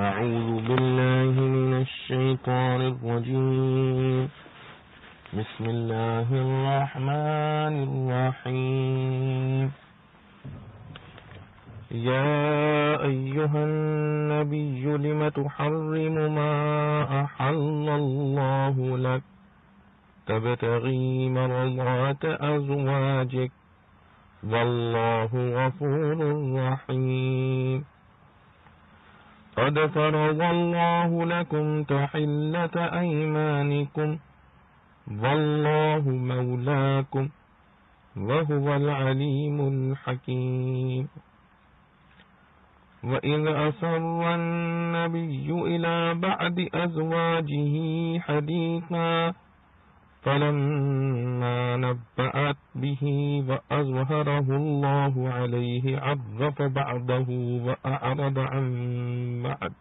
أعوذ بالله من الشيطان الرجيم بسم الله الرحمن الرحيم يا أيها النبي لم تحرم ما أحل الله لك تبتغي مرضات أزواجك والله غفور رحيم قد فرض الله لكم تحلة أيمانكم والله مولاكم وهو العليم الحكيم وإذ أسر النبي إلى بعض أزواجه حديثا فلما نبأت به وأظهره الله عليه عرف بعضه وأعرض عن بعض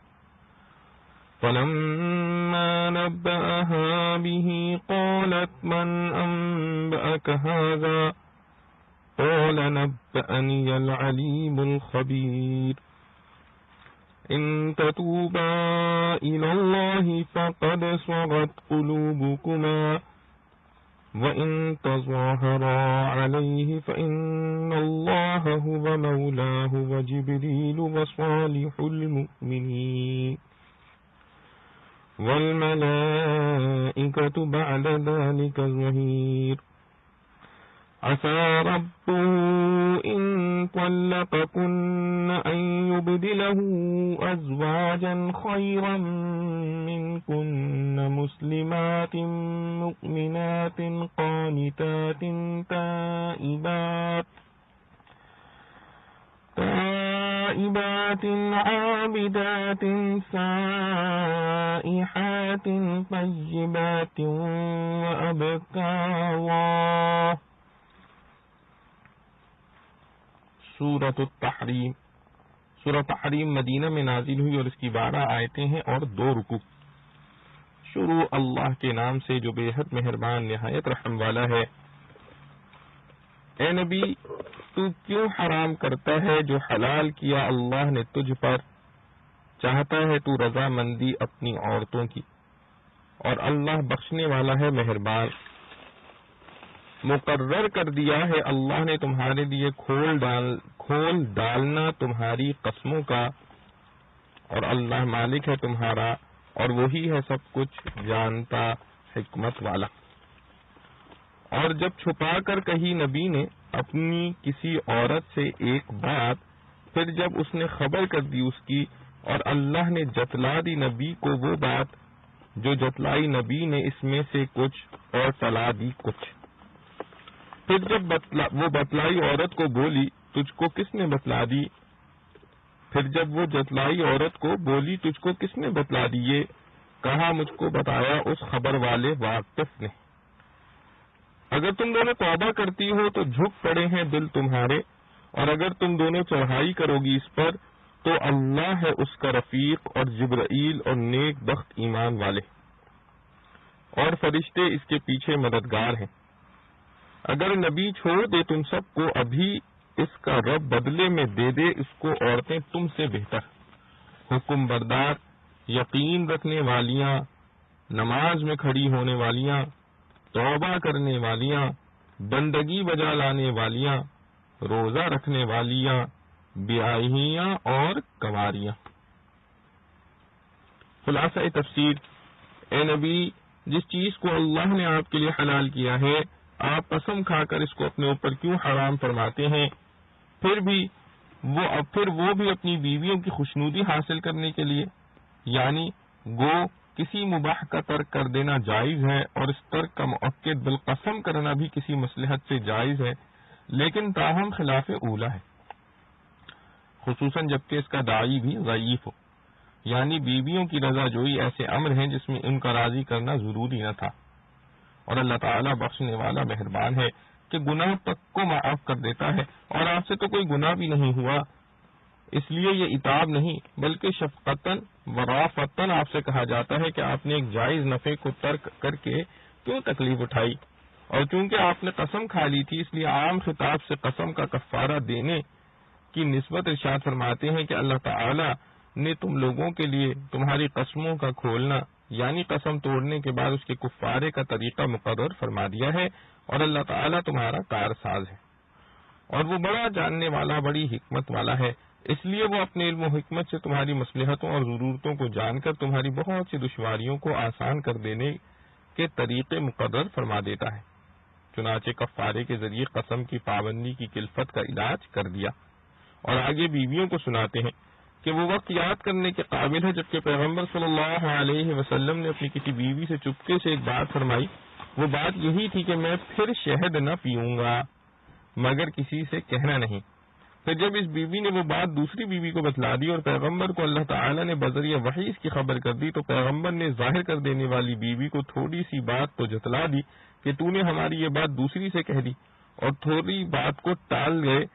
فلما نبأها به قالت من أنبأك هذا قال نبأني العليم الخبير إن تتوبا إلى الله فقد صغت قلوبكما وإن تظاهرا عليه فإن الله هو مولاه وجبريل وصالح المؤمنين والملائكة بعد ذلك ظهير عسى ربه إن طلقكن أن يبدله أزواجا خيرا منكن مسلمات مؤمنات قانتات تائبات عابدات سائحات طيبات وأبكارا. سورۃ التحریم. سورۃ تحریم مدینہ میں نازل ہوئی اور اس کی 12 آیتیں ہیں اور 2 رکوع. شروع اللہ کے نام سے جو بے حد مہربان نہایت رحم والا ہے. اے نبی تو کیوں حرام کرتا ہے جو حلال کیا اللہ نے تجھ پر؟ چاہتا ہے تو رضامندی اپنی عورتوں کی اور اللہ بخشنے والا ہے مہربان. مقرر کر دیا ہے اللہ نے تمہارے لیے کھول ڈالنا تمہاری قسموں کا اور اللہ مالک ہے تمہارا اور وہی ہے سب کچھ جانتا حکمت والا. اور جب چھپا کر کہی نبی نے اپنی کسی عورت سے ایک بات پھر جب اس نے خبر کر دی اس کی اور اللہ نے جتلا دی نبی کو وہ بات جو جتلائی نبی نے اس میں سے کچھ اور ٹلا دی کچھ. پھر جب وہ بتلائی عورت کو بولی تجھ کو کس نے بتلا دی؟ پھر جب وہ جتلائی عورت کو بولی تجھ کو کس نے بتلا دی؟ یہ کہا مجھ کو بتایا اس خبر والے واقف نے. اگر تم دونوں توبہ کرتی ہو تو جھک پڑے ہیں دل تمہارے اور اگر تم دونوں چڑھائی کرو گی اس پر تو اللہ ہے اس کا رفیق اور جبرائیل اور نیک بخت ایمان والے اور فرشتے اس کے پیچھے مددگار ہیں. اگر نبی چھوڑ دے تم سب کو ابھی اس کا رب بدلے میں دے دے اس کو عورتیں تم سے بہتر. حکم بردار، یقین رکھنے والیاں، نماز میں کھڑی ہونے والیاں، توبہ کرنے والیاں، بندگی بجا لانے والیاں، روزہ رکھنے والیاں، بیاہیاں اور کنواریاں. خلاصہ تفسیر. اے نبی جس چیز کو اللہ نے آپ کے لیے حلال کیا ہے آپ قسم کھا کر اس کو اپنے اوپر کیوں حرام فرماتے ہیں؟ پھر وہ بھی اپنی بیویوں کی خوشنودی حاصل کرنے کے لیے، یعنی گو کسی مباح کا ترک کر دینا جائز ہے اور اس ترک کا مؤکد بالقسم کرنا بھی کسی مصلحت سے جائز ہے لیکن تاہم خلاف اولا ہے، خصوصاً جبکہ اس کا داعی بھی ضعیف ہو. یعنی بیویوں کی رضا جوئی ایسے امر ہیں جس میں ان کا راضی کرنا ضروری نہ تھا. اور اللہ تعالیٰ بخشنے والا مہربان ہے کہ گناہ تک کو معاف کر دیتا ہے اور آپ سے تو کوئی گناہ بھی نہیں ہوا اس لیے یہ عتاب نہیں بلکہ شفقتاً ورأفتاً آپ سے کہا جاتا ہے کہ آپ نے ایک جائز نفع کو ترک کر کے کیوں تکلیف اٹھائی. اور چونکہ آپ نے قسم کھا لی تھی اس لیے عام خطاب سے قسم کا کفارہ دینے کی نسبت ارشاد فرماتے ہیں کہ اللہ تعالیٰ نے تم لوگوں کے لیے تمہاری قسموں کا کھولنا یعنی قسم توڑنے کے بعد اس کے کفارے کا طریقہ مقرر فرما دیا ہے، اور اللہ تعالیٰ تمہارا کارساز ہے اور وہ بڑا جاننے والا، بڑی حکمت والا ہے۔ اس لیے وہ اپنے علم و حکمت سے تمہاری مصلحتوں اور ضرورتوں کو جان کر تمہاری بہت سی دشواریوں کو آسان کر دینے کے طریقے مقرر فرما دیتا ہے۔ چنانچہ کفارے کے ذریعے قسم کی پابندی کی کلفت کا علاج کر دیا، اور آگے بیویوں کو سناتے ہیں کہ وہ وقت یاد کرنے کے قابل ہے جبکہ پیغمبر صلی اللہ علیہ وسلم نے اپنی کسی بیوی سے چپکے سے ایک بات فرمائی۔ وہ بات یہی تھی کہ میں پھر شہد نہ پیوں گا مگر کسی سے کہنا نہیں۔ پھر جب اس بیوی نے وہ بات دوسری بیوی کو بتلا دی اور پیغمبر کو اللہ تعالی نے بذریعہ وحی اس کی خبر کر دی، تو پیغمبر نے ظاہر کر دینے والی بیوی کو تھوڑی سی بات تو جتلا دی کہ تو نے ہماری یہ بات دوسری سے کہہ دی، اور تھوڑی بات کو ٹال گئے،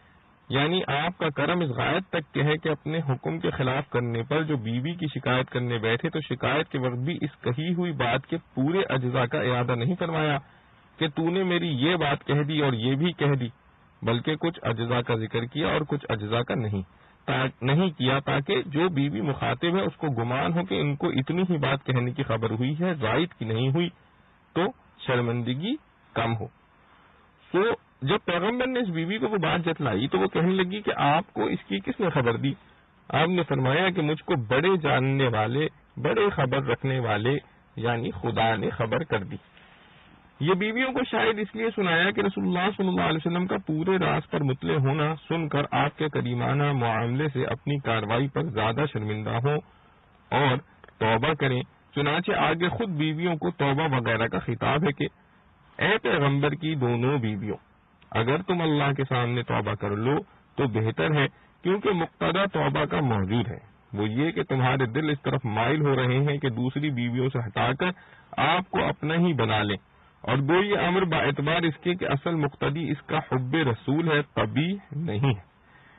یعنی آپ کا کرم اس غایت تک کہ ہے کہ اپنے حکم کے خلاف کرنے پر جو بیوی کی شکایت کرنے بیٹھے تو شکایت کے وقت بھی اس کہی ہوئی بات کے پورے اجزاء کا اعادہ نہیں فرمایا کہ تو نے میری یہ بات کہہ دی اور یہ بھی کہہ دی، بلکہ کچھ اجزاء کا ذکر کیا اور کچھ اجزاء کا نہیں کیا، تاکہ جو بیوی مخاطب ہے اس کو گمان ہو کہ ان کو اتنی ہی بات کہنے کی خبر ہوئی ہے، زائد کی نہیں ہوئی، تو شرمندگی کم ہو۔ سو جب پیغمبر نے اس بیوی کو وہ بات جتلائی تو وہ کہنے لگی کہ آپ کو اس کی کس نے خبر دی؟ آپ نے فرمایا کہ مجھ کو بڑے جاننے والے، بڑے خبر رکھنے والے یعنی خدا نے خبر کر دی۔ یہ بیویوں کو شاید اس لیے سنایا کہ رسول اللہ صلی اللہ علیہ وسلم کا پورے راز پر مطلع ہونا سن کر آپ کے کریمانہ معاملے سے اپنی کارروائی پر زیادہ شرمندہ ہوں اور توبہ کریں۔ چنانچہ آگے خود بیویوں کو توبہ وغیرہ کا خطاب ہے کہ اے پیغمبر کی دونوں بیویوں، اگر تم اللہ کے سامنے توبہ کر لو تو بہتر ہے، کیونکہ مقتضی توبہ کا موجود ہے، وہ یہ کہ تمہارے دل اس طرف مائل ہو رہے ہیں کہ دوسری بیویوں سے ہٹا کر آپ کو اپنا ہی بنا لیں، اور وہ یہ امر با اعتبار اس کے کہ اصل مقتضی اس کا حب رسول ہے، قبیح نہیں ہے،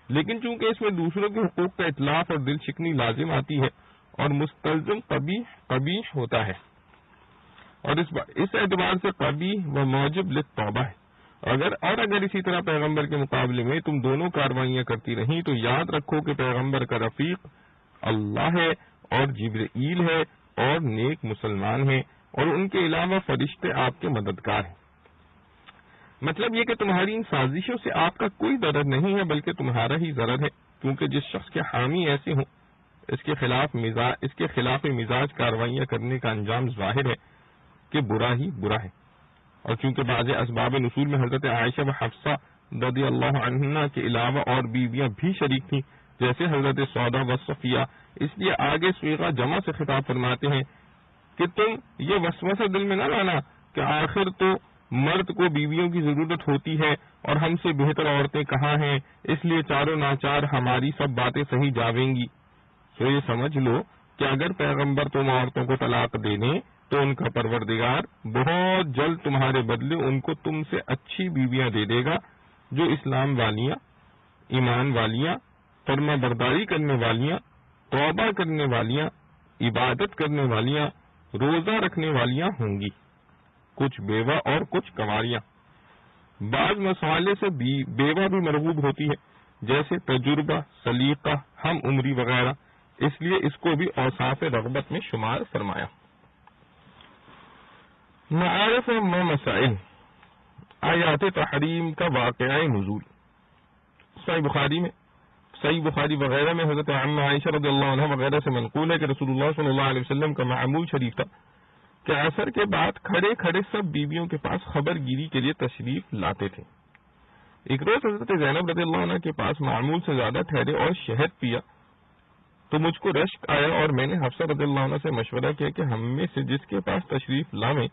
لیکن چونکہ اس میں دوسروں کے حقوق کا اطلاق اور دل شکنی لازم آتی ہے اور مستلزم قبیح ہوتا ہے، اور اس اعتبار سے قبیح و موجب للتوبہ ہے۔ اگر اسی طرح پیغمبر کے مقابلے میں تم دونوں کاروائیاں کرتی رہیں تو یاد رکھو کہ پیغمبر کا رفیق اللہ ہے اور جبرائیل ہے اور نیک مسلمان ہیں، اور ان کے علاوہ فرشتے آپ کے مددگار ہیں۔ مطلب یہ کہ تمہاری ان سازشوں سے آپ کا کوئی ضرر نہیں ہے بلکہ تمہارا ہی ضرر ہے، کیونکہ جس شخص کے حامی ایسے ہوں اس کے خلاف مزاج کاروائیاں کرنے کا انجام ظاہر ہے کہ برا ہی برا ہے۔ اور چونکہ بعض اسباب نزول میں حضرت عائشہ و حفصہ رضی اللہ عنہا کے علاوہ اور بیویاں بھی شریک تھیں جیسے حضرت سودا و صفیہ، اس لیے آگے صیغہ جمع سے خطاب فرماتے ہیں کہ تم یہ وسوسہ دل میں نہ لانا کہ آخر تو مرد کو بیویوں کی ضرورت ہوتی ہے اور ہم سے بہتر عورتیں کہاں ہیں، اس لیے چاروں ناچار ہماری سب باتیں صحیح جاویں گی۔ تو یہ سمجھ لو کہ اگر پیغمبر تم عورتوں کو طلاق دے دیں تو ان کا پروردگار بہت جلد تمہارے بدلے ان کو تم سے اچھی بیویاں دے دے گا، جو اسلام والیاں، ایمان والیاں، فرما برداری کرنے والیاں، توبہ کرنے والیاں، عبادت کرنے والیاں، روزہ رکھنے والیاں ہوں گی، کچھ بیوہ اور کچھ کنواریاں۔ بعض مسئلے سے بیوہ بھی مرغوب ہوتی ہے جیسے تجربہ، سلیقہ، ہم عمری وغیرہ، اس لیے اس کو بھی اوصاف رغبت میں شمار فرمایا۔ معارف و مسائل، آیات تحریم کا واقعہ نزول۔ صحیح بخاری وغیرہ میں حضرت عامہ عائشہ رضی اللہ عنہ وغیرہ سے منقول ہے کہ رسول اللہ صلی اللہ علیہ وسلم کا معمول شریف تھا کہ عصر کے بعد کھڑے کھڑے سب بیویوں کے پاس خبر گیری کے لیے تشریف لاتے تھے۔ ایک روز حضرت زینب رضی اللہ عنہ کے پاس معمول سے زیادہ ٹھہرے اور شہد پیا تو مجھ کو رشک آیا، اور میں نے حفصہ رضی اللہ عنہ سے مشورہ کیا کہ ہم میں سے جس کے پاس تشریف لاویں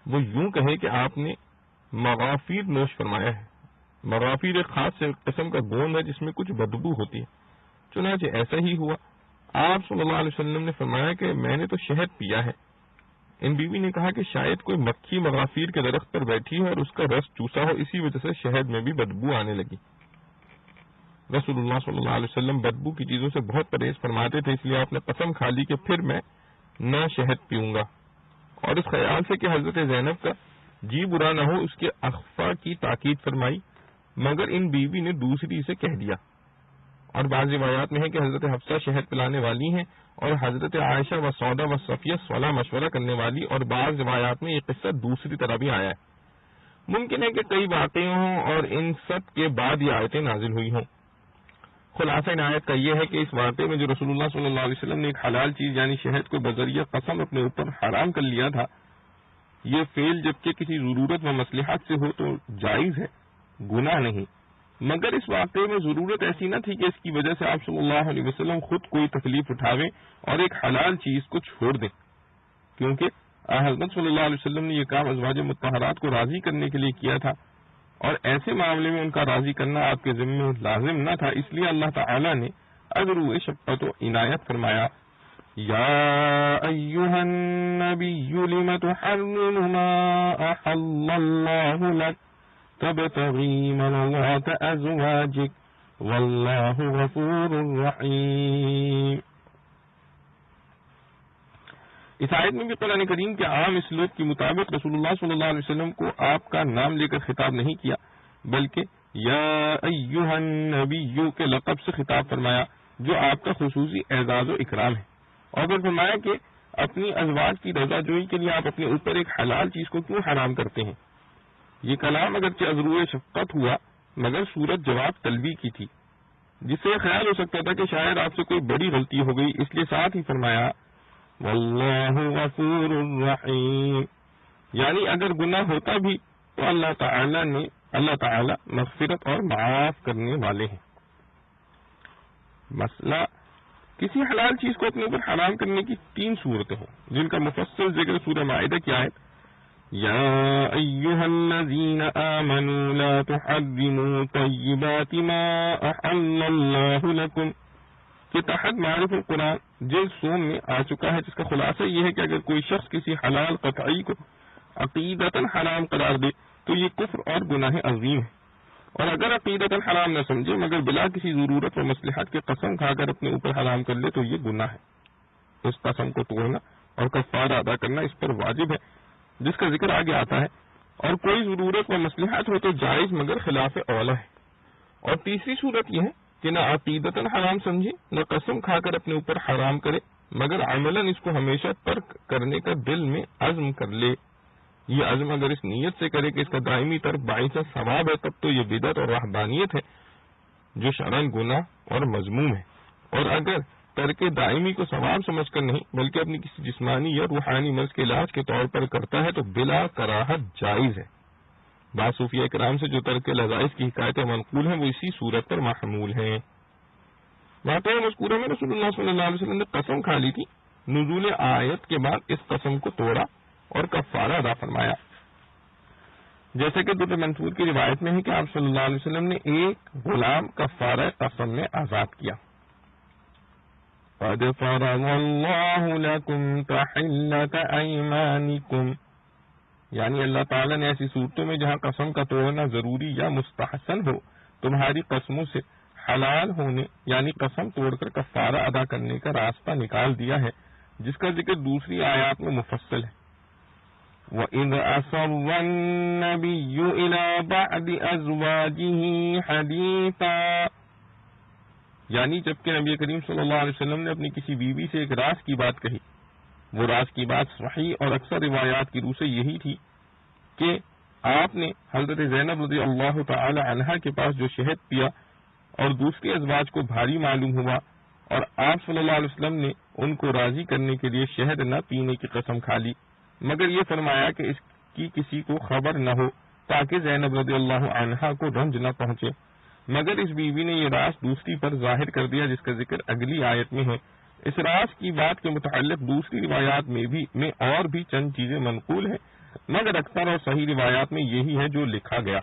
وہ یوں کہے کہ آپ نے مغافیر نوش فرمایا ہے۔ مغافیر ایک خاص قسم کا گوند ہے جس میں کچھ بدبو ہوتی ہے۔ چنانچہ ایسا ہی ہوا۔ آپ صلی اللہ علیہ وسلم نے فرمایا کہ میں نے تو شہد پیا ہے۔ ان بیوی نے کہا کہ شاید کوئی مکھی مغافیر کے درخت پر بیٹھی ہو اور اس کا رس چوسا ہو، اسی وجہ سے شہد میں بھی بدبو آنے لگی۔ رسول اللہ صلی اللہ علیہ وسلم بدبو کی چیزوں سے بہت پرہیز فرماتے تھے، اس لیے آپ نے قسم کھا لی کہ پھر میں نہ شہد پیوں گا، اور اس خیال سے کہ حضرت زینب کا جی برا نہ ہو اس کے اخفا کی تاکید فرمائی، مگر ان بیوی نے دوسری سے کہہ دیا اور بعض روایات میں ہے کہ حضرت حفصہ شہد پلانے والی ہیں اور حضرت عائشہ و سودا و صفیہ صلاح مشورہ کرنے والی، اور بعض روایات میں یہ قصہ دوسری طرح بھی آیا ہے۔ ممکن ہے کہ کئی باتیں ہوں اور ان سب کے بعد یہ آیتیں نازل ہوئی ہوں۔ خلاصہ ان آیت کا یہ ہے کہ اس واقعے میں جو رسول اللہ صلی اللہ علیہ وسلم نے ایک حلال چیز یعنی شہد کو بذریعہ قسم اپنے اوپر حرام کر لیا تھا، یہ فعل جبکہ کسی ضرورت و مصلحت سے ہو تو جائز ہے، گناہ نہیں، مگر اس واقعے میں ضرورت ایسی نہ تھی کہ اس کی وجہ سے آپ صلی اللہ علیہ وسلم خود کوئی تکلیف اٹھاویں اور ایک حلال چیز کو چھوڑ دیں، کیونکہ حضرت صلی اللہ علیہ وسلم نے یہ کام ازواج مطہرات کو راضی کرنے کے لیے کیا تھا، اور ایسے معاملے میں ان کا راضی کرنا آپ کے ذمہ لازم نہ تھا، اس لیے اللہ تعالی نے اجر شفقت و عنایت فرمایا، یا ایھا النبی لم تحرم ما احل اللہ لک تبتغی مرضات ازواجک واللہ غفور رحیم۔ اس آیت میں بھی قرآن کریم کے عام اسلوب کے مطابق رسول اللہ صلی اللہ علیہ وسلم کو آپ کا نام لے کر خطاب نہیں کیا، بلکہ یا ایھا النبی کے لقب سے خطاب فرمایا، جو آپ کا خصوصی اعزاز و اکرام ہے، اور پھر فرمایا کہ اپنی ازواج کی رضا جوئی کے لیے آپ اپنے اوپر ایک حلال چیز کو کیوں حرام کرتے ہیں۔ یہ کلام اگرچہ ازروع شفقت ہوا مگر صورت جواب طلبی کی تھی، جس سے خیال ہو سکتا تھا کہ شاید آپ سے کوئی بڑی غلطی ہو گئی، اس لیے ساتھ ہی فرمایا واللہ غفور رحیم، یعنی اگر گناہ ہوتا بھی تو اللہ تعالی مغفرت اور معاف کرنے والے ہیں۔ مسئلہ کسی حلال چیز کو اپنے اوپر حرام کرنے کی 3 صورتیں ہیں، جن کا مفصل ذکر سورہ مائدہ کی آیت یا ایھا الذین آمنوا لا تحرموا طیبات ما احل اللہ لکم کے تحت معرف القرآن جلد سوم میں آ چکا ہے، جس کا خلاصہ یہ ہے کہ اگر کوئی شخص کسی حلال قطعی کو عقیدتاً حرام قرار دے تو یہ کفر اور گناہ عظیم ہے، اور اگر عقیدتاً حرام نہ سمجھے مگر بلا کسی ضرورت و مصلحت کے قسم کھا کر اپنے اوپر حرام کر لے تو یہ گناہ ہے۔ اس قسم کو توڑنا اور کفارہ ادا کرنا اس پر واجب ہے، جس کا ذکر آگے آتا ہے، اور کوئی ضرورت و مصلحت ہو تو جائز مگر خلاف اولا ہے۔ اور تیسری صورت یہ ہے کہ نہ عقیدتاً حرام سمجھے نہ قسم کھا کر اپنے اوپر حرام کرے مگر عملاً اس کو ہمیشہ ترک کرنے کا دل میں عزم کر لے۔ یہ عزم اگر اس نیت سے کرے کہ اس کا دائمی ترک باعث ثواب ہے تب تو یہ بدعت اور رہبانیت ہے جو شرعاً گناہ اور مذموم ہے، اور اگر ترک دائمی کو ثواب سمجھ کر نہیں بلکہ اپنی کسی جسمانی یا روحانی مرض کے علاج کے طور پر کرتا ہے تو بلا کراہت جائز ہے۔ بعض صوفیہ کرام سے جو ترک لذائذ کی حکایتیں منقول ہیں وہ اسی صورت پر محمول ہیں۔ واقعہ مذکورہ میں رسول اللہ صلی اللہ علیہ وسلم نے قسم کھا لی تھی، نزول آیت کے بعد اس قسم کو توڑا اور کفارہ ادا فرمایا، جیسے کہ در منصور کی روایت میں ہے کہ آپ صلی اللہ علیہ وسلم نے ایک غلام کفارہ قسم میں آزاد کیا۔ قد فرض اللہ لکم تحلۃ ایمانکم، یعنی اللہ تعالیٰ نے ایسی صورتوں میں جہاں قسم کا توڑنا ضروری یا مستحسن ہو تمہاری قسموں سے حلال ہونے یعنی قسم توڑ کر کفارہ ادا کرنے کا راستہ نکال دیا ہے، جس کا ذکر دوسری آیات میں مفصل ہے۔ وَإِذْ أَسَرَّ النَّبِيُّ إِلَىٰ بَعْضِ أَزْوَاجِهِ حَدِيثًا، یعنی جبکہ نبی کریم صلی اللہ علیہ وسلم نے اپنی کسی بیوی سے ایک راز کی بات کہی، وہ راز کی بات صحیح اور اکثر روایات کی روح سے یہی تھی کہ آپ نے حضرت زینب رضی اللہ تعالی عنہا کے پاس جو شہد پیا اور دوسرے ازواج کو بھاری معلوم ہوا، اور آپ صلی اللہ علیہ وسلم نے ان کو راضی کرنے کے لیے شہد نہ پینے کی قسم کھا لی، مگر یہ فرمایا کہ اس کی کسی کو خبر نہ ہو تاکہ زینب رضی اللہ عنہا کو رنج نہ پہنچے، مگر اس بیوی نے یہ راز دوسری پر ظاہر کر دیا جس کا ذکر اگلی آیت میں ہے۔ اس راز کی بات کے متعلق دوسری روایات میں اور بھی چند چیزیں منقول ہیں، مگر اکثر اور صحیح روایات میں یہی ہے جو لکھا گیا۔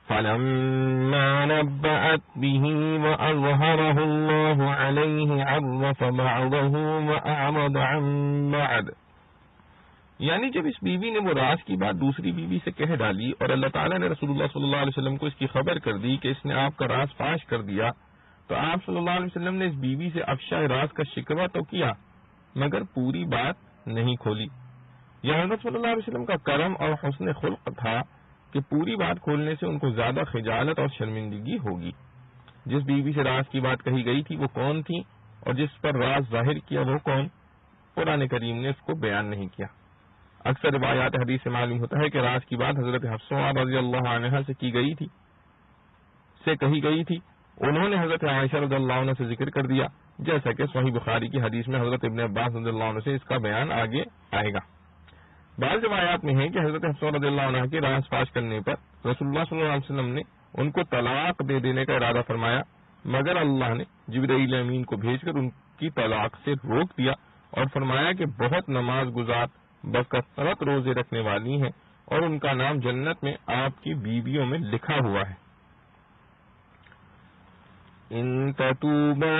فَلَمَّا نَبَّأَتْ بِهِ وَأَظْهَرَهُ اللَّهُ عَلَيْهِ عَرَّفَ بَعْضَهُ وَأَعْرَضَ عَن بَعْضٍ، یعنی جب اس بیوی نے وہ راز کی بات دوسری بیوی سے کہہ ڈالی اور اللہ تعالیٰ نے رسول اللہ صلی اللہ علیہ وسلم کو اس کی خبر کر دی کہ اس نے آپ کا راز فاش کر دیا، تو آپ صلی اللہ علیہ وسلم نے اس بیوی سے افشا راز کا شکوہ تو کیا مگر پوری بات نہیں کھولی۔ یہ حضرت صلی اللہ علیہ وسلم کا کرم اور حسن خلق تھا کہ پوری بات کھولنے سے ان کو زیادہ خجالت اور شرمندگی ہوگی۔ جس بیوی سے راز کی بات کہی گئی تھی وہ کون تھی اور جس پر راز ظاہر کیا وہ کون؟ قرآن کریم نے اس کو بیان نہیں کیا۔ اکثر روایات حدیث سے معلوم ہوتا ہے کہ راز کی بات حضرت حفصہ رضی اللہ عنہا سے کہی گئی تھی۔ انہوں نے حضرت عائشہ رضی اللہ عنہ سے ذکر کر دیا، جیسا کہ صحیح بخاری کی حدیث میں حضرت ابن عباس رضی اللہ عنہ سے اس کا بیان آگے آئے گا۔ بعض روایات میں ہے کہ حضرت حفصہ رضی اللہ عنہ کے راز فاش کرنے پر رسول اللہ صلی اللہ علیہ وسلم نے ان کو طلاق دے دینے کا ارادہ فرمایا، مگر اللہ نے جبرائیل امین کو بھیج کر ان کی طلاق سے روک دیا اور فرمایا کہ بہت نماز گزار بکثرت روزے رکھنے والی ہیں اور ان کا نام جنت میں آپ کی بیویوں میں لکھا ہوا ہے۔ ان تتوبا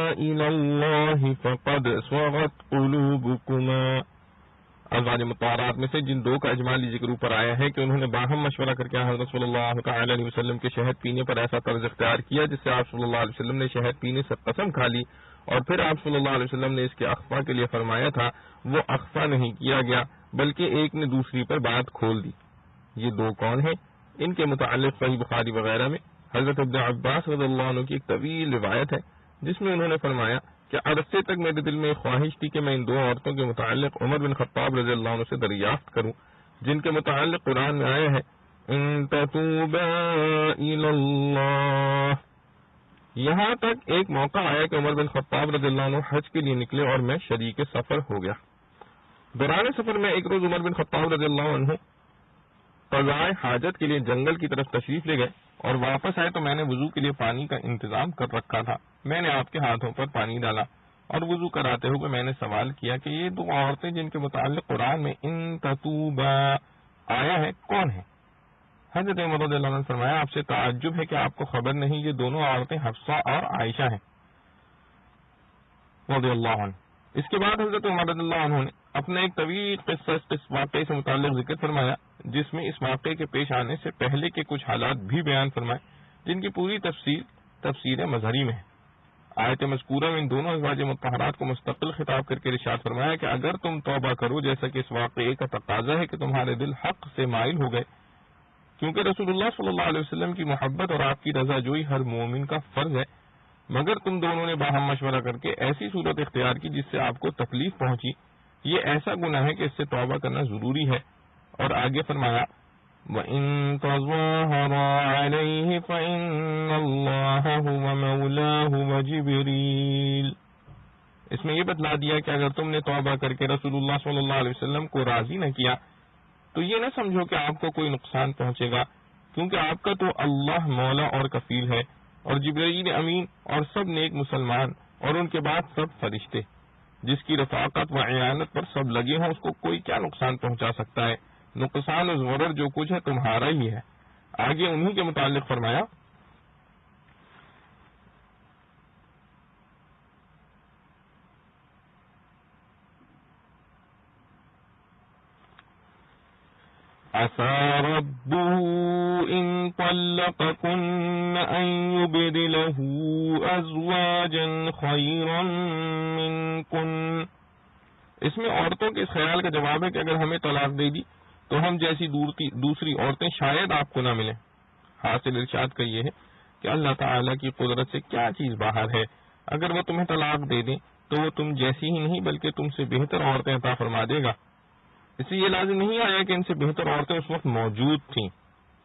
الى اللہ فقد صغت قلوبکما، ازواج مطہرات میں سے جن دو کا اجمالی ذکر اوپر آیا ہے کہ انہوں نے باہم مشورہ کر کے حضرت صلی اللہ تعالی علیہ وسلم کے شہد پینے پر ایسا طرز اختیار کیا جس سے آپ صلی اللہ علیہ وسلم نے شہد پینے سے قسم کھا لی، اور پھر آپ صلی اللہ علیہ وسلم نے اس کے اخفا کے لیے فرمایا تھا، وہ اخفا نہیں کیا گیا بلکہ ایک نے دوسری پر بات کھول دی۔ یہ دو کون ہیں؟ ان کے متعلق صحیح بخاری وغیرہ میں حضرت ابن عباس رضی اللہ عنہ کی ایک طویل روایت ہے جس میں انہوں نے فرمایا کہ عرصے تک میرے دل میں خواہش تھی کہ میں ان دو عورتوں کے متعلق عمر بن خطاب رضی اللہ عنہ سے دریافت کروں، جن کے متعلق قرآن میں آیا ہے ان تتوبا الی اللہ۔ یہاں تک ایک موقع آیا کہ عمر بن خطاب رضی اللہ عنہ حج کے لیے نکلے اور میں شریک سفر ہو گیا۔ دوران سفر میں ایک روز عمر بن خطاب رضی اللہ عنہ قضائے حاجت کے لیے جنگل کی طرف تشریف لے گئے اور واپس آئے تو میں نے وضو کے لیے پانی کا انتظام کر رکھا تھا۔ میں نے آپ کے ہاتھوں پر پانی ڈالا اور وضو کراتے ہوئے میں نے سوال کیا کہ یہ دو عورتیں جن کے متعلق قرآن میں ان تتوبا آیا ہے کون ہیں؟ حضرت عمر رضی اللہ عنہ نے فرمایا آپ سے تعجب ہے کہ آپ کو خبر نہیں، یہ دونوں عورتیں حفصہ اور عائشہ ہیں رضی اللہ عنہ۔ اس کے بعد حضرت عمر رضی اللہ عنہ نے اپنا ایک طویل قصہ اس واقعے سے متعلق ذکر فرمایا جس میں اس واقعے کے پیش آنے سے پہلے کے کچھ حالات بھی بیان فرمائے جن کی پوری تفسیر مظہری میں ہے۔ آیت مذکورہ میں ان دونوں ازواج مطہرات کو مستقل خطاب کر کے ارشاد فرمایا کہ اگر تم توبہ کرو جیسا کہ اس واقعے کا تقاضا ہے کہ تمہارے دل حق سے مائل ہو گئے، کیونکہ رسول اللہ صلی اللہ علیہ وسلم کی محبت اور آپ کی رضا جوئی ہر مومن کا فرض ہے، مگر تم دونوں نے باہم مشورہ کر کے ایسی صورت اختیار کی جس سے آپ کو تکلیف پہنچی، یہ ایسا گناہ ہے کہ اس سے توبہ کرنا ضروری ہے۔ اور آگے فرمایا وَإِن تَظَاهَرَا عَلَيْهِ فَإِنَّ اللَّهَ هُوَ مَوْلَاهُ وَجِبْرِيلُ، اس میں یہ بتلا دیا کہ اگر تم نے توبہ کر کے رسول اللہ صلی اللہ علیہ وسلم کو راضی نہ کیا تو یہ نہ سمجھو کہ آپ کو کوئی نقصان پہنچے گا، کیونکہ آپ کا تو اللہ مولا اور کفیل ہے، اور جبرائیل امین اور سب نیک مسلمان اور ان کے بعد سب فرشتے جس کی رفاقت و اعانت پر سب لگے ہوں، اس کو کوئی کیا نقصان پہنچا سکتا ہے؟ نقصان و ضرر جو کچھ ہے تمہارا ہی ہے۔ آگے انہی کے متعلق فرمایا عَسَى رَبُّهُ إِن طَلَّقَكُنَّ أَن يُبْدِلَهُ أَزْوَاجًا خَيْرًا مِّنكُنَّ، اس میں عورتوں کے اس خیال کا جواب ہے کہ اگر ہمیں طلاق دے دی تو ہم جیسی دوسری عورتیں شاید آپ کو نہ ملیں۔ حاصل ارشاد کا یہ ہے کہ اللہ تعالیٰ کی قدرت سے کیا چیز باہر ہے، اگر وہ تمہیں طلاق دے دیں تو وہ تم جیسی ہی نہیں بلکہ تم سے بہتر عورتیں عطا فرما دے گا۔ اس لیے یہ لازم نہیں آیا کہ ان سے بہتر عورتیں اس وقت موجود تھیں،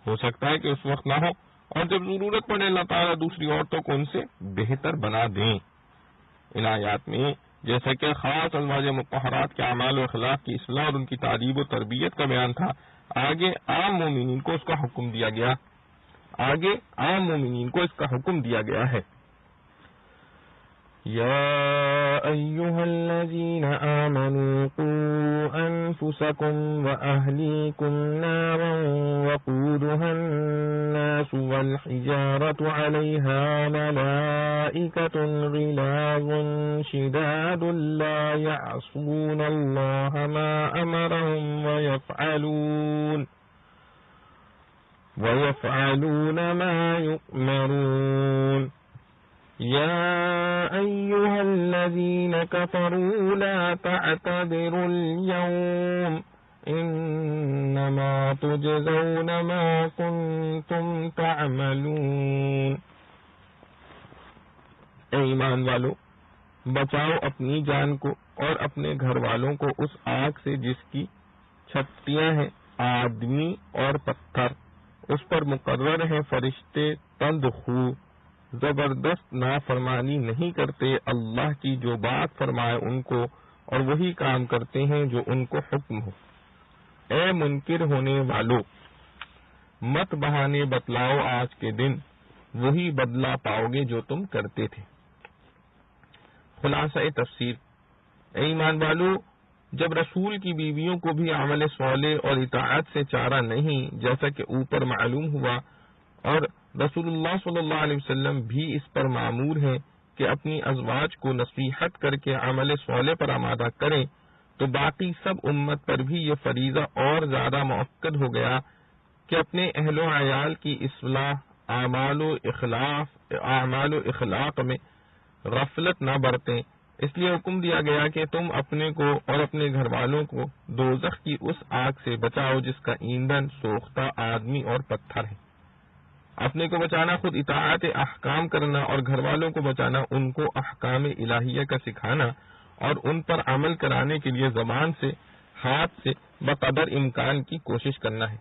ہو سکتا ہے کہ اس وقت نہ ہو، اور جب ضرورت پڑے اللہ تعالیٰ دوسری عورتوں کو ان سے بہتر بنا دیں۔ ان آیات میں جیسا کہ خاص ازواج مطہرات کے اعمال و اخلاق کی اصلاح اور ان کی تعریب و تربیت کا بیان تھا، آگے عام مومنین کو اس کا حکم دیا گیا ہے۔ یا ایھا الذین آمنوا قوا انفسکم واہلیکم نارا وقودها الناس والحجارة علیہا ملائکۃ غلاظ شداد لا یعصون اللہ ما امرهم ویفعلون ما یؤمرون۔ یا ایھا الذین کفروا لا تعتذروا اليوم انما تجزون ما کنتم تعملون۔ اے ایمان والو، بچاؤ اپنی جان کو اور اپنے گھر والوں کو اس آگ سے جس کی چھتیاں ہیں آدمی اور پتھر، اس پر مقرر ہیں فرشتے تند خو، زبردست نافرمانی نہیں کرتے اللہ کی جو بات فرمائے ان کو، اور وہی کام کرتے ہیں جو ان کو حکم ہو۔ اے منکر ہونے والو، مت بہانے بتلاؤ آج کے دن، وہی بدلہ پاؤ گے جو تم کرتے تھے۔ خلاصہ تفسیر، اے ایمان والو، جب رسول کی بیویوں کو بھی عمل صالح اور اطاعت سے چارہ نہیں، جیسا کہ اوپر معلوم ہوا، اور رسول اللہ صلی اللہ علیہ وسلم بھی اس پر مامور ہیں کہ اپنی ازواج کو نصیحت کر کے عمل صالح پر آمادہ کریں، تو باقی سب امت پر بھی یہ فریضہ اور زیادہ مؤکد ہو گیا کہ اپنے اہل و عیال کی اصلاح، اعمال و اخلاق میں غفلت نہ برتیں۔ اس لیے حکم دیا گیا کہ تم اپنے کو اور اپنے گھر والوں کو دوزخ کی اس آگ سے بچاؤ جس کا ایندھن سوختہ آدمی اور پتھر ہے۔ اپنے کو بچانا خود اطاعت احکام کرنا، اور گھر والوں کو بچانا ان کو احکام الہیہ کا سکھانا اور ان پر عمل کرانے کے لیے زبان سے، ہاتھ سے بقدر امکان کی کوشش کرنا ہے۔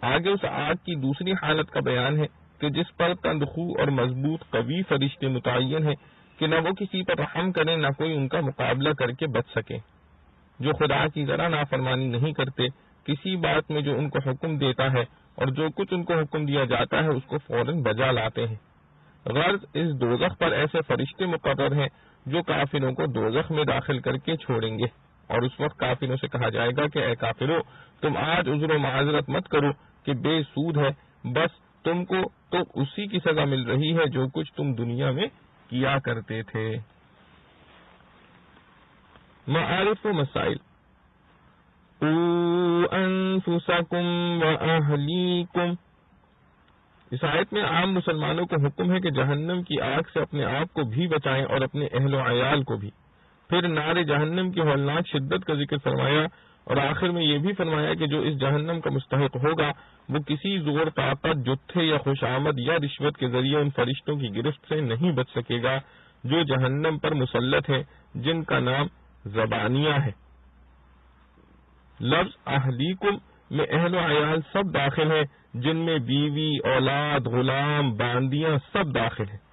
آگے اس آگ کی دوسری حالت کا بیان ہے کہ جس پر تندخو اور مضبوط قوی فرشتے متعین ہیں کہ نہ وہ کسی پر رحم کریں نہ کوئی ان کا مقابلہ کر کے بچ سکے، جو خدا کی ذرا نافرمانی نہیں کرتے کسی بات میں جو ان کو حکم دیتا ہے، اور جو کچھ ان کو حکم دیا جاتا ہے اس کو فوراً بجا لاتے ہیں۔ غرض اس دوزخ پر ایسے فرشتے مقرر ہیں جو کافروں کو دوزخ میں داخل کر کے چھوڑیں گے، اور اس وقت کافروں سے کہا جائے گا کہ اے کافرو، تم آج عذر و معذرت مت کرو کہ بے سود ہے، بس تم کو تو اسی کی سزا مل رہی ہے جو کچھ تم دنیا میں کیا کرتے تھے۔ معارف و مسائل، قُوا أَنفُسَكُمْ وَأَهْلِيكُمْ، اس آیت میں عام مسلمانوں کو حکم ہے کہ جہنم کی آگ سے اپنے آپ کو بھی بچائیں اور اپنے اہل و عیال کو بھی۔ پھر نار جہنم کی ہولناک شدت کا ذکر فرمایا، اور آخر میں یہ بھی فرمایا کہ جو اس جہنم کا مستحق ہوگا وہ کسی زور، طاقت، جتھے یا خوشامد یا رشوت کے ذریعے ان فرشتوں کی گرفت سے نہیں بچ سکے گا جو جہنم پر مسلط ہیں، جن کا نام زبانیہ ہے۔ لفظ اہلیکم میں اہل و عیال سب داخل ہیں، جن میں بیوی، اولاد، غلام، باندیاں سب داخل ہیں،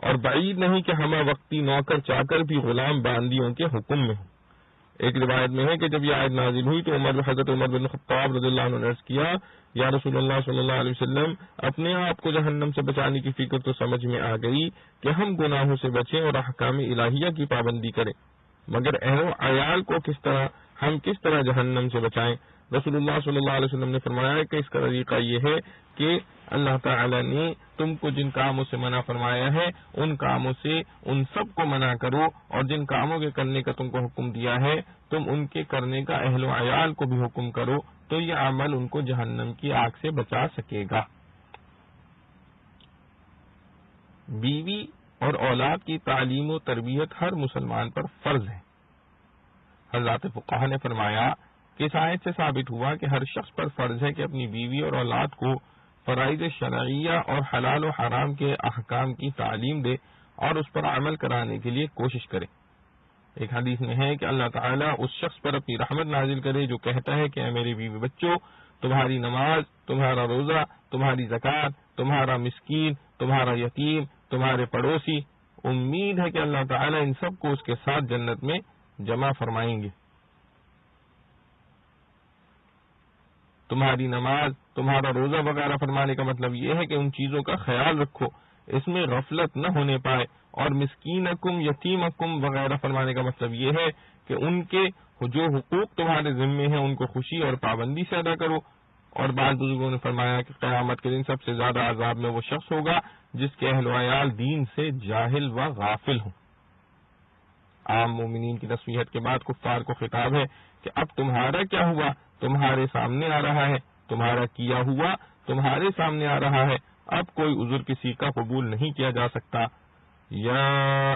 اور بعید نہیں کہ ہمہ وقتی نوکر چاکر بھی غلام باندیوں کے حکم میں ہوں۔ ایک روایت میں ہے کہ جب یہ آیت نازل ہوئی تو حضرت عمر بن خطاب رضی اللہ عنہ نے عرض کیا، یا رسول اللہ صلی اللہ علیہ وسلم، اپنے آپ کو جہنم سے بچانے کی فکر تو سمجھ میں آ گئی کہ ہم گناہوں سے بچیں اور احکام الہیہ کی پابندی کریں، مگر اہل و عیال کو ہم کس طرح جہنم سے بچائیں؟ رسول اللہ صلی اللہ علیہ وسلم نے فرمایا کہ اس کا طریقہ یہ ہے کہ اللہ تعالی نے تم کو جن کاموں سے منع فرمایا ہے ان کاموں سے ان سب کو منع کرو، اور جن کاموں کے کرنے کا تم کو حکم دیا ہے تم ان کے کرنے کا اہل و عیال کو بھی حکم کرو، تو یہ عمل ان کو جہنم کی آگ سے بچا سکے گا۔ بیوی اور اولاد کی تعلیم و تربیت ہر مسلمان پر فرض ہے۔ حضرات فقہا نے فرمایا کہ اس آیت سے ثابت ہوا کہ ہر شخص پر فرض ہے کہ اپنی بیوی اور اولاد کو فرائض شرعیہ اور حلال و حرام کے احکام کی تعلیم دے اور اس پر عمل کرانے کے لیے کوشش کرے۔ ایک حدیث میں ہے کہ اللہ تعالیٰ اس شخص پر اپنی رحمت نازل کرے جو کہتا ہے کہ اے میرے بیوی بچوں، تمہاری نماز، تمہارا روزہ، تمہاری زکوٰۃ، تمہارا مسکین، تمہارا یتیم، تمہارے پڑوسی، امید ہے کہ اللہ تعالیٰ ان سب کو اس کے ساتھ جنت میں جمع فرمائیں گے۔ تمہاری نماز، تمہارا روزہ وغیرہ فرمانے کا مطلب یہ ہے کہ ان چیزوں کا خیال رکھو، اس میں غفلت نہ ہونے پائے، اور مسکینکم، یتیمکم وغیرہ فرمانے کا مطلب یہ ہے کہ ان کے جو حقوق تمہارے ذمے ہیں ان کو خوشی اور پابندی سے ادا کرو۔ اور بعض بزرگوں نے فرمایا کہ قیامت کے دن سب سے زیادہ عذاب میں وہ شخص ہوگا جس کے اہل و عیال دین سے جاہل و غافل ہوں۔ عام مومنین کی نصیحت کے بعد کفار کو خطاب ہے کہ اب تمہارا کیا ہوا تمہارے سامنے آ رہا ہے، تمہارا کیا ہوا تمہارے سامنے آ رہا ہے، اب کوئی عذر کسی کا قبول نہیں کیا جا سکتا۔ یا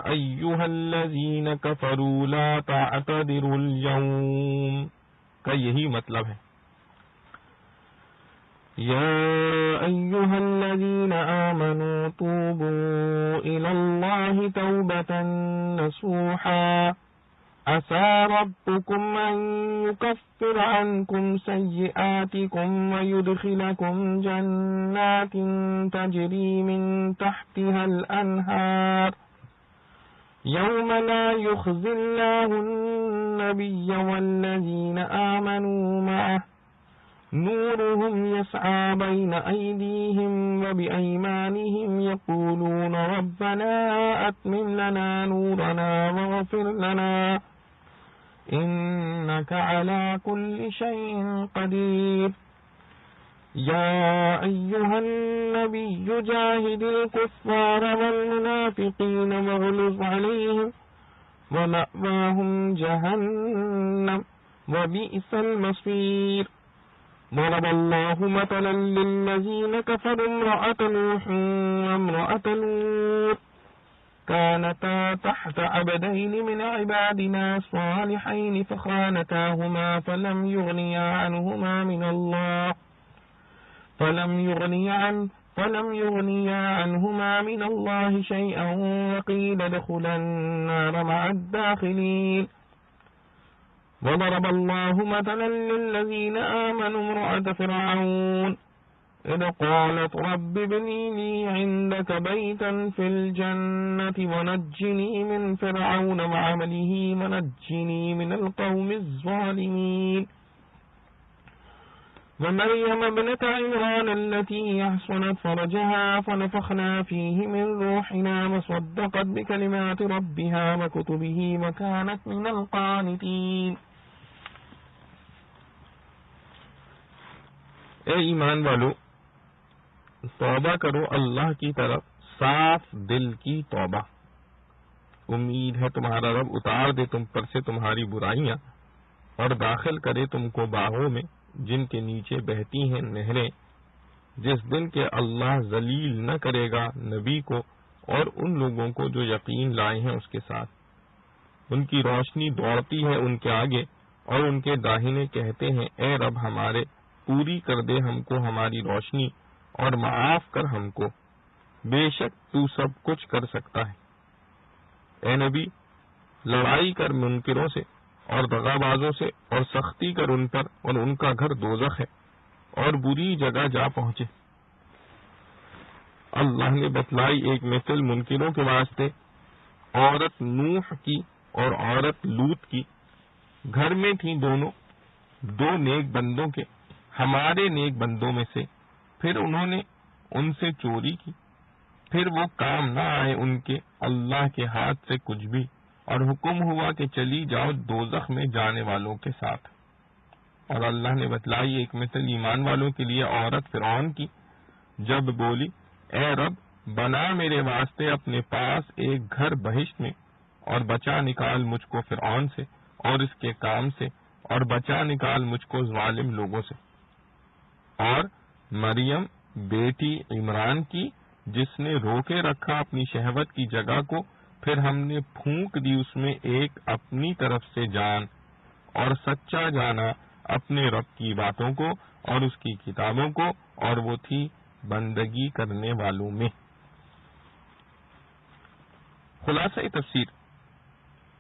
ایھا الذین کفروا لا تعتذروا اليوم، کا یہی مطلب ہے۔ یا ایھا الذین آمنوا توبوا الی اللہ توبۃ نصوحا عسى ربكم أن يكفر عنكم سيئاتكم ويدخلكم جنات تجري من تحتها الأنهار يوم لا يخزي الله النبي والذين آمنوا معه نورهم يسعى بين أيديهم وبأيمانهم يقولون ربنا أتمم لنا نورنا واغفر لنا إنك على كل شيء قدير يا أيها النبي جاهد الكفار والمنافقين واغلظ عليهم ومأواهم جهنم وبئس المصير ضرب الله مثلا للذين كفروا امرأة نوح وامرأة لوط كانتا تحت عبدين من عبادنا صالحين فخانتاهما فلم يغنيا عنهما من الله شيئا وقيل ادخلا النار مع الداخلين وضرب الله مثلا للذين آمنوا امرأة فرعون إذ قالت رب ابن لي عندك بيتا في الجنة ونجني من فرعون وعمله ونجني من القوم الظالمين ومريم ابنة عمران التي أحصنت فرجها فنفخنا فيه من روحنا وصدقت بكلمات ربها وكتبه وكانت من القانتين۔ اے ایمان والو، توبہ کرو اللہ کی طرف صاف دل کی توبہ۔ امید ہے تمہارا رب اتار دے تم پر سے تمہاری برائیاں اور داخل کرے تم کو باغوں میں جن کے نیچے بہتی ہیں نہریں، جس دن کے اللہ ذلیل نہ کرے گا نبی کو اور ان لوگوں کو جو یقین لائے ہیں اس کے ساتھ۔ ان کی روشنی دوڑتی ہے ان کے آگے اور ان کے داہنے کہتے ہیں اے رب ہمارے، پوری کر دے ہم کو ہماری روشنی اور معاف کر ہم کو، بے شک تو سب کچھ کر سکتا ہے۔ اے نبی، لڑائی کر منکروں سے اور دغا بازوں سے اور سختی کر ان پر، اور ان کا گھر دوزخ ہے اور بری جگہ جا پہنچے۔ اللہ نے بتلائی ایک مثل منکروں کے واسطے عورت نوح کی اور عورت لوط کی۔ گھر میں تھیں دونوں، دو نیک بندوں کے، ہمارے نیک بندوں میں سے، پھر انہوں نے ان سے چوری کی، پھر وہ کام نہ آئے ان کے اللہ کے ہاتھ سے کچھ بھی، اور حکم ہوا کہ چلی جاؤ دوزخ میں جانے والوں کے ساتھ۔ اور اللہ نے بتلائی ایک مثل ایمان والوں کے لیے عورت فرعون کی، جب بولی اے رب بنا میرے واسطے اپنے پاس ایک گھر بہشت میں اور بچا نکال مجھ کو فرعون سے اور اس کے کام سے، اور بچا نکال مجھ کو ظالم لوگوں سے۔ اور مریم بیٹی عمران کی، جس نے روکے رکھا اپنی شہوت کی جگہ کو، پھر ہم نے پھونک دی اس میں ایک اپنی طرف سے جان، اور سچا جانا اپنے رب کی باتوں کو اور اس کی کتابوں کو، اور وہ تھی بندگی کرنے والوں میں۔ خلاصہ تفسیر،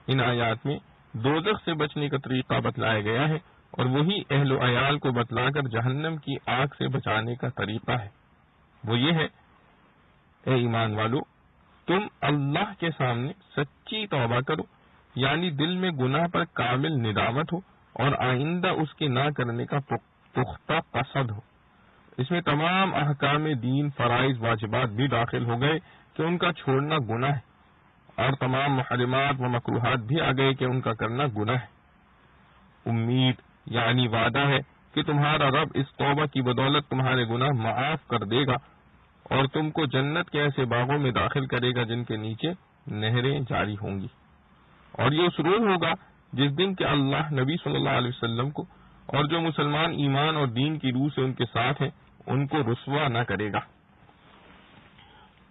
ان آیات میں دوزخ سے بچنے کا طریقہ بتلایا گیا ہے، اور وہی اہل و عیال کو بتلا کر جہنم کی آگ سے بچانے کا طریقہ ہے۔ وہ یہ ہے اے ایمان والو، تم اللہ کے سامنے سچی توبہ کرو، یعنی دل میں گناہ پر کامل ندامت ہو اور آئندہ اس کے نہ کرنے کا پختہ قصد ہو۔ اس میں تمام احکام دین، فرائض، واجبات بھی داخل ہو گئے کہ ان کا چھوڑنا گناہ ہے، اور تمام محرمات و مکروہات بھی آ گئے کہ ان کا کرنا گناہ ہے۔ امید یعنی وعدہ ہے کہ تمہارا رب اس توبہ کی بدولت تمہارے گناہ معاف کر دے گا اور تم کو جنت کے ایسے باغوں میں داخل کرے گا جن کے نیچے نہریں جاری ہوں گی۔ اور یہ اس روز ہوگا جس دن کہ اللہ نبی صلی اللہ علیہ وسلم کو اور جو مسلمان ایمان اور دین کی روح سے ان کے ساتھ ہیں ان کو رسوا نہ کرے گا۔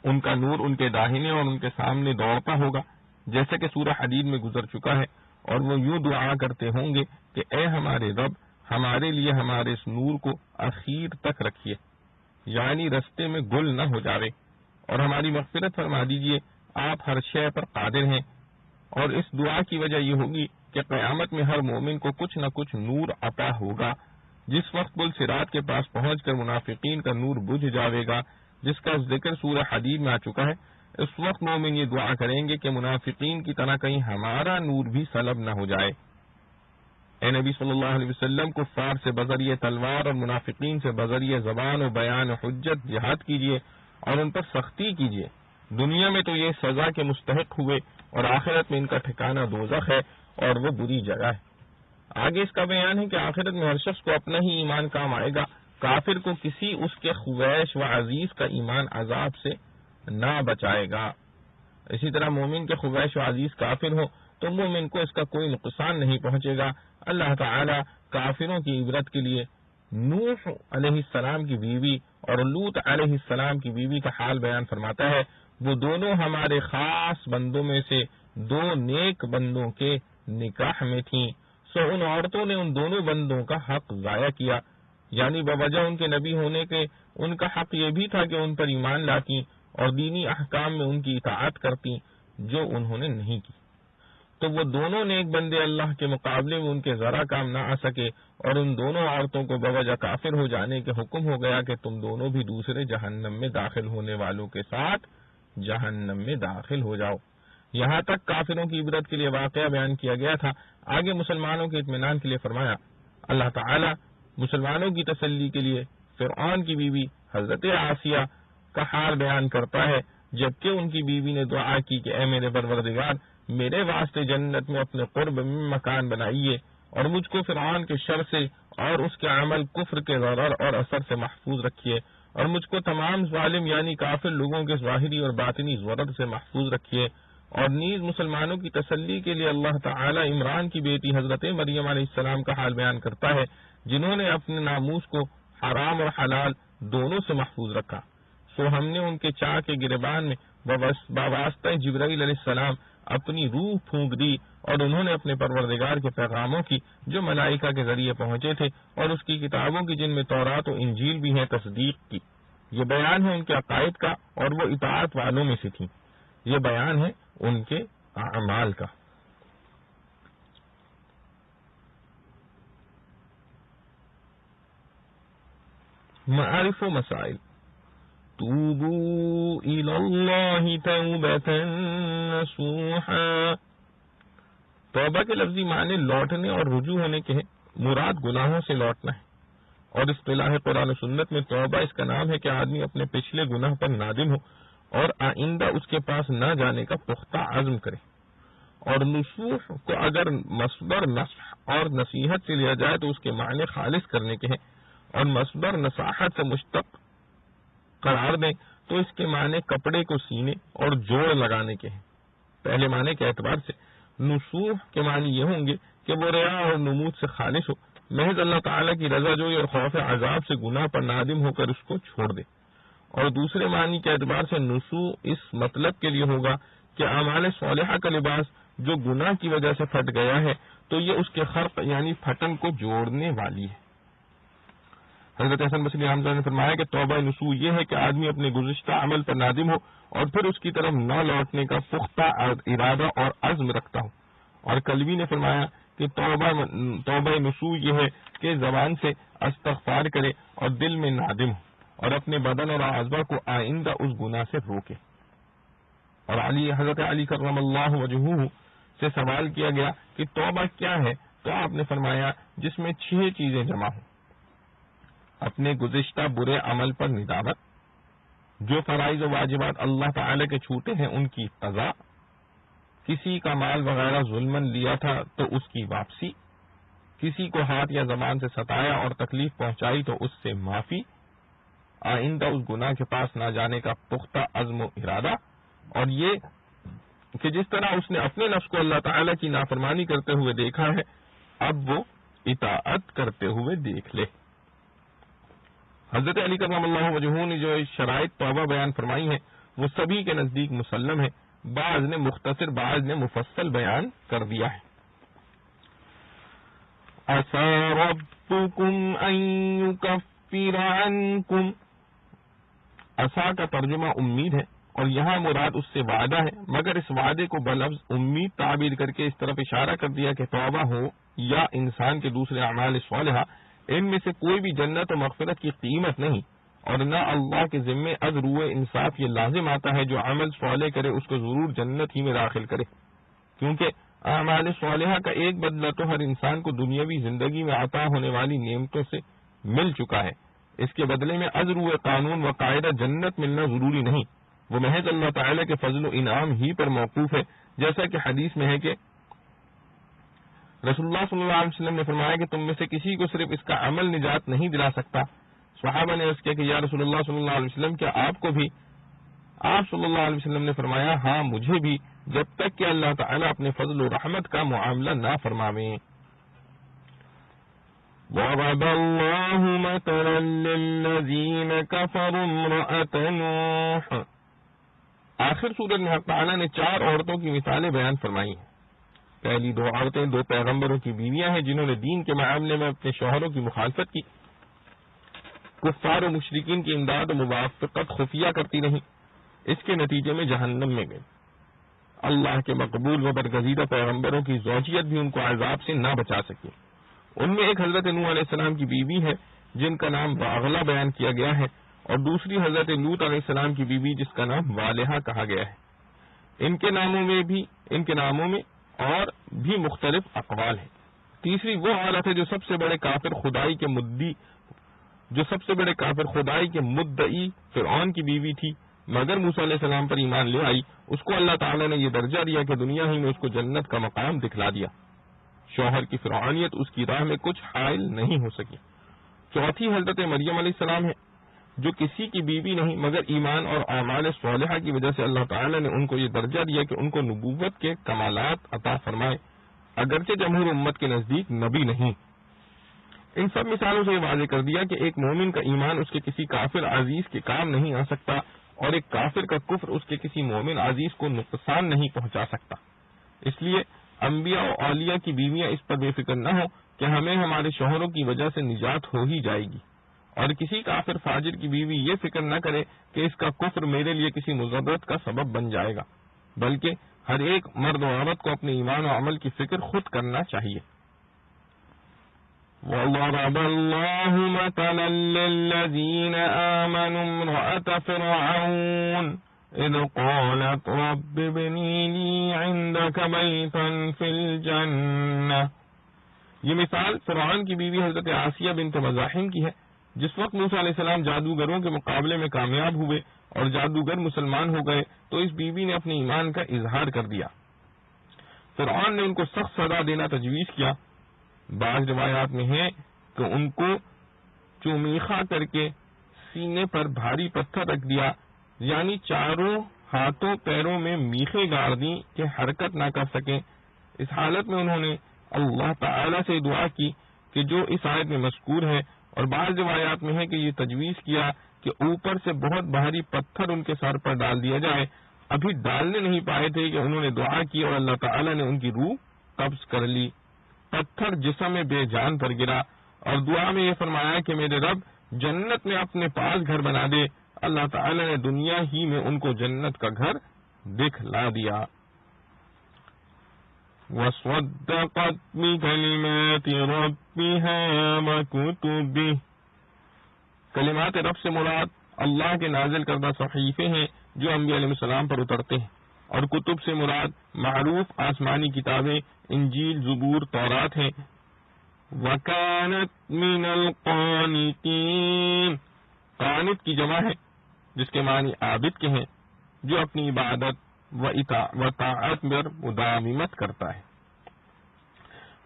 ان کا نور ان کے داہنے اور ان کے سامنے دوڑتا ہوگا، جیسا کہ سورہ حدید میں گزر چکا ہے، اور وہ یوں دعا کرتے ہوں گے کہ اے ہمارے رب، ہمارے لیے ہمارے اس نور کو اخیر تک رکھیے، یعنی رستے میں گل نہ ہو جاوے، اور ہماری مغفرت فرما دیجیے، آپ ہر شے پر قادر ہیں۔ اور اس دعا کی وجہ یہ ہوگی کہ قیامت میں ہر مومن کو کچھ نہ کچھ نور عطا ہوگا۔ جس وقت پل صراط کے پاس پہنچ کر منافقین کا نور بجھ جاوے گا، جس کا ذکر سورہ حدید میں آ چکا ہے، اس وقت مومن یہ دعا کریں گے کہ منافقین کی طرح کہیں ہمارا نور بھی سلب نہ ہو جائے۔ اے نبی صلی اللہ علیہ وسلم، کفار سے بذریعہ تلوار اور منافقین سے بذریعہ زبان و بیان و حجت جہاد کیجیے اور ان پر سختی کیجیے۔ دنیا میں تو یہ سزا کے مستحق ہوئے اور آخرت میں ان کا ٹھکانہ دوزخ ہے اور وہ بری جگہ ہے۔ آگے اس کا بیان ہے کہ آخرت میں ہر شخص کو اپنا ہی ایمان کام آئے گا، کافر کو کسی اس کے خویش و عزیز کا ایمان عذاب سے نہ بچائے گا۔ اسی طرح مومن کے خویش و عزیز کافر ہو تو مومن کو اس کا کوئی نقصان نہیں پہنچے گا۔ اللہ تعالی کافروں کی عبرت کے لیے نوح علیہ السلام کی بیوی اور لوط علیہ السلام کی بیوی کا حال بیان فرماتا ہے۔ وہ دونوں ہمارے خاص بندوں میں سے دو نیک بندوں کے نکاح میں تھیں، سو ان عورتوں نے ان دونوں بندوں کا حق ضائع کیا، یعنی بوجہ ان کے نبی ہونے کے ان کا حق یہ بھی تھا کہ ان پر ایمان لاتی اور دینی احکام میں ان کی اطاعت کرتی، جو انہوں نے نہیں کی۔ تو وہ دونوں نیک بندے اللہ کے مقابلے میں ان کے ذرا کام نہ آ سکے، اور ان دونوں عورتوں کو بوجہ کافر ہو جانے کے حکم ہو گیا کہ تم دونوں بھی دوسرے جہنم میں داخل ہونے والوں کے ساتھ جہنم میں داخل ہو جاؤ۔ یہاں تک کافروں کی عبرت کے لیے واقعہ بیان کیا گیا تھا۔ آگے مسلمانوں کے اطمینان کے لیے فرمایا، اللہ تعالی مسلمانوں کی تسلی کے لیے فرعون کی بیوی حضرت عاصیہ کا حال بیان کرتا ہے، جبکہ ان کی بیوی نے دعا کی کہ اے میرے پروردگار، میرے واسطے جنت میں اپنے قرب میں مکان بنائیے اور مجھ کو فرعون کے شر سے اور اس کے عمل کفر کے ضرر اور اثر سے محفوظ رکھیے، اور مجھ کو تمام ظالم یعنی کافر لوگوں کے ظاہری اور باطنی ضرر سے محفوظ رکھیے۔ اور نیز مسلمانوں کی تسلی کے لیے اللہ تعالی عمران کی بیٹی حضرت مریم علیہ السلام کا حال بیان کرتا ہے، جنہوں نے اپنے ناموس کو حرام اور حلال دونوں سے محفوظ رکھا۔ سو ہم نے ان کے چاہ کے گریبان میں بواسطہ جبرائیل علیہ السلام اپنی روح پھونک دی، اور انہوں نے اپنے پروردگار کے پیغاموں کی جو ملائکہ کے ذریعے پہنچے تھے اور اس کی کتابوں کی جن میں تورات و انجیل بھی ہیں تصدیق کی۔ یہ بیان ہے ان کے عقائد کا، اور وہ اطاعت والوں میں سے تھیں۔ یہ بیان ہے ان کے اعمال کا۔ معارف و مسائل۔ توبوا الی اللہ توبۃ نصوحا۔ توبہ کے لفظی معنی لوٹنے اور رجوع ہونے کے ہیں، مراد گناہوں سے لوٹنا ہے، اور اصطلاح قرآن و سنت میں توبہ اس کا نام ہے کہ آدمی اپنے پچھلے گناہ پر نادم ہو اور آئندہ اس کے پاس نہ جانے کا پختہ عزم کرے۔ اور نصوح کو اگر مصدر نصح اور نصیحت سے لیا جائے تو اس کے معنی خالص کرنے کے ہیں، اور مصدر نصاحت سے مشتق قرار دیں تو اس کے معنی کپڑے کو سینے اور جوڑ لگانے کے ہیں۔ پہلے معنی کے اعتبار سے نصوح کے معنی یہ ہوں گے کہ وہ ریا اور نمود سے خالص ہو، محض اللہ تعالیٰ کی رضا جوئی اور خوف عذاب سے گناہ پر نادم ہو کر اس کو چھوڑ دے۔ اور دوسرے معنی کے اعتبار سے نصوح اس مطلب کے لیے ہوگا کہ اعمال صالحہ کا لباس جو گناہ کی وجہ سے پھٹ گیا ہے تو یہ اس کے خرق یعنی پھٹن کو جوڑنے والی ہے۔ حضرت حسن بصری رحمۃ اللہ نے فرمایا کہ توبہ نصوح یہ ہے کہ آدمی اپنے گزشتہ عمل پر نادم ہو اور پھر اس کی طرف نہ لوٹنے کا پختہ ارادہ اور عزم رکھتا ہو۔ اور کلبی نے فرمایا کہ توبہ نصوح یہ ہے کہ زبان سے استغفار کرے اور دل میں نادم ہو، اور اپنے بدن اور اعضاء کو آئندہ اس گناہ سے روکے۔ اور حضرت علی کرم اللہ وجہہ سے سوال کیا گیا کہ توبہ کیا ہے، تو آپ نے فرمایا جس میں 6 چیزیں جمع ہوں: اپنے گزشتہ برے عمل پر ندامت، جو فرائض و واجبات اللہ تعالی کے چھوٹے ہیں ان کی قضا، کسی کا مال وغیرہ ظلمن لیا تھا تو اس کی واپسی، کسی کو ہاتھ یا زبان سے ستایا اور تکلیف پہنچائی تو اس سے معافی، آئندہ اس گناہ کے پاس نہ جانے کا پختہ عزم و ارادہ، اور یہ کہ جس طرح اس نے اپنے نفس کو اللہ تعالی کی نافرمانی کرتے ہوئے دیکھا ہے اب وہ اطاعت کرتے ہوئے دیکھ لے۔ حضرت علی کرم اللہ وجہہ نے جو شرائط توبہ بیان فرمائی ہیں وہ سبھی کے نزدیک مسلم ہے، بعض نے مختصر بعض نے مفصل بیان کر دیا ہے۔ عسى ربكم أن يكفر عنكم. عسى کا ترجمہ امید ہے، اور یہاں مراد اس سے وعدہ ہے، مگر اس وعدے کو بلفظ امید تعبیر کر کے اس طرف اشارہ کر دیا کہ توبہ ہو یا انسان کے دوسرے اعمال صالحہ، ان میں سے کوئی بھی جنت و مغفرت کی قیمت نہیں، اور نہ اللہ کے ذمے از روئے انصاف یہ لازم آتا ہے جو عمل صالح کرے اس کو ضرور جنت ہی میں داخل کرے، کیونکہ اعمال صالحہ کا ایک بدلہ تو ہر انسان کو دنیاوی زندگی میں عطا ہونے والی نعمتوں سے مل چکا ہے، اس کے بدلے میں از روئے قانون و قاعدہ جنت ملنا ضروری نہیں، وہ محض اللہ تعالیٰ کے فضل و انعام ہی پر موقوف ہے، جیسا کہ حدیث میں ہے کہ رسول اللہ صلی اللہ علیہ وسلم نے فرمایا کہ تم میں سے کسی کو صرف اس کا عمل نجات نہیں دلا سکتا. صحابہ نے عرض کیا کہ یا رسول اللہ صلی اللہ علیہ وسلم کیا آپ کو بھی؟ آپ صلی اللہ علیہ وسلم نے فرمایا ہاں مجھے بھی، جب تک کہ اللہ تعالیٰ اپنے فضل و رحمت کا معاملہ نہ فرماویں. ضرب الله مثلا للذين كفروا امرأة نوح. آخر سورت میں حق تعالیٰ نے 4 عورتوں کی مثالیں بیان فرمائی ہیں. پہلی 2 عورتیں 2 پیغمبروں کی بیویاں ہیں جنہوں نے دین کے معاملے میں اپنے شوہروں کی مخالفت کی، کفار و مشرکین کی امداد و موافقت خفیہ کرتی رہیں، اس کے نتیجے میں جہنم میں گئے. اللہ کے مقبول و برگزیدہ پیغمبروں کی زوجیت بھی ان کو عذاب سے نہ بچا سکی. ان میں ایک حضرت نوح علیہ السلام کی بیوی ہے جن کا نام واغلہ بیان کیا گیا ہے، اور دوسری حضرت لوط علیہ السلام کی بیوی جس کا نام والہہ کہا گیا ہے. ان کے ناموں میں اور بھی مختلف اقوال ہیں. تیسری وہ عورت ہے جو سب سے بڑے کافر خدائی کے مدعی فرعون کی بیوی تھی، مگر موسیٰ علیہ السلام پر ایمان لے آئی. اس کو اللہ تعالیٰ نے یہ درجہ دیا کہ دنیا ہی میں اس کو جنت کا مقام دکھلا دیا. شوہر کی فرعونیت اس کی راہ میں کچھ حائل نہیں ہو سکی. چوتھی حضرت مریم علیہ السلام ہے جو کسی کی بیوی نہیں، مگر ایمان اور اعمال صالحہ کی وجہ سے اللہ تعالیٰ نے ان کو یہ درجہ دیا کہ ان کو نبوت کے کمالات عطا فرمائے، اگرچہ جمہور امت کے نزدیک نبی نہیں. ان سب مثالوں سے یہ واضح کر دیا کہ ایک مومن کا ایمان اس کے کسی کافر عزیز کے کام نہیں آ سکتا، اور ایک کافر کا کفر اس کے کسی مومن عزیز کو نقصان نہیں پہنچا سکتا. اس لیے انبیاء و اولیاء کی بیویاں اس پر بے فکر نہ ہو کہ ہمیں ہمارے شوہروں کی وجہ سے نجات ہو ہی جائے گی، اور کسی کافر فاجر کی بیوی یہ فکر نہ کرے کہ اس کا کفر میرے لیے کسی مضرت کا سبب بن جائے گا، بلکہ ہر ایک مرد و عورت کو اپنے ایمان و عمل کی فکر خود کرنا چاہیے. وضرب الله مثلا للذين آمنوا امرأة فرعون إذ قالت رب ابن لي عندك بيتا في الجنة. یہ مثال فرعون کی بیوی حضرت آسیہ بنت مزاحم کی ہے. جس وقت موسیٰ علیہ السلام جادوگروں کے مقابلے میں کامیاب ہوئے اور جادوگر مسلمان ہو گئے تو اس بیوی نے اپنے ایمان کا اظہار کر دیا. فرعون نے ان کو سخت سزا دینا تجویز کیا. بعض روایات میں ہے کہ ان کو چومیخا کر کے سینے پر بھاری پتھر رکھ دیا، یعنی چاروں ہاتھوں پیروں میں میخیں گاڑ دیں کہ حرکت نہ کر سکیں. اس حالت میں انہوں نے اللہ تعالی سے دعا کی کہ جو اس آیت میں مذکور ہے، اور بعض روایات میں ہے کہ یہ تجویز کیا کہ اوپر سے بہت بھاری پتھر ان کے سر پر ڈال دیا جائے. ابھی ڈالنے نہیں پائے تھے کہ انہوں نے دعا کی اور اللہ تعالی نے ان کی روح قبض کر لی. پتھر جسم میں بے جان پر گرا اور دعا میں یہ فرمایا کہ میرے رب جنت میں اپنے پاس گھر بنا دے. اللہ تعالی نے دنیا ہی میں ان کو جنت کا گھر دکھلا دیا. وصدقت بكلمات ربها وكتبه. کلمات رب سے مراد اللہ کے نازل کردہ صحیفے ہیں جو انبیاء علیہ السلام پر اترتے ہیں، اور کتب سے مراد معروف آسمانی کتابیں انجیل، زبور، تورات ہیں. وكانت من القانتين. قانت کی جمع ہے جس کے معنی عابد کے ہیں، جو اپنی عبادت و طاعت پر مداومت کرتا ہے.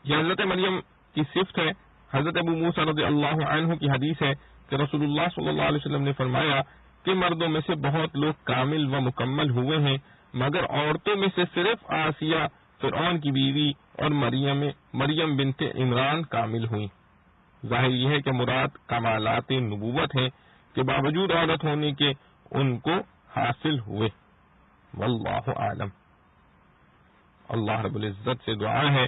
یہ حضرت مریم کی صفت ہے. حضرت ابو موسیٰ رضی اللہ عنہ کی حدیث ہے کہ رسول اللہ صلی اللہ علیہ وسلم نے فرمایا کہ مردوں میں سے بہت لوگ کامل و مکمل ہوئے ہیں، مگر عورتوں میں سے صرف آسیہ فرعون کی بیوی اور مریم بنت عمران کامل ہوئی. ظاہر یہ ہے کہ مراد کمالات نبوت ہیں کہ باوجود عورت ہونے کے ان کو حاصل ہوئے. واللہ عالم. اللہ رب العزت سے دعا ہے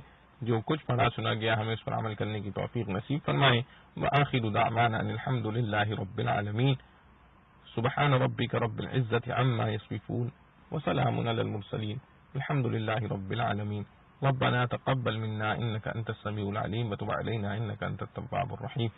جو کچھ پڑھا سنا گیا ہمیں اس پر عمل کرنے کی توفیق نصیب فرمائے. وآخر دعوانا ان الحمد للہ رب العالمین. سبحان ربک رب العزت عما یصفون وسلام علی المرسلین الحمد للہ رب العالمین. ربنا تقبل منا انك انت السميع العليم وتب علينا انك انت التواب الرحيم.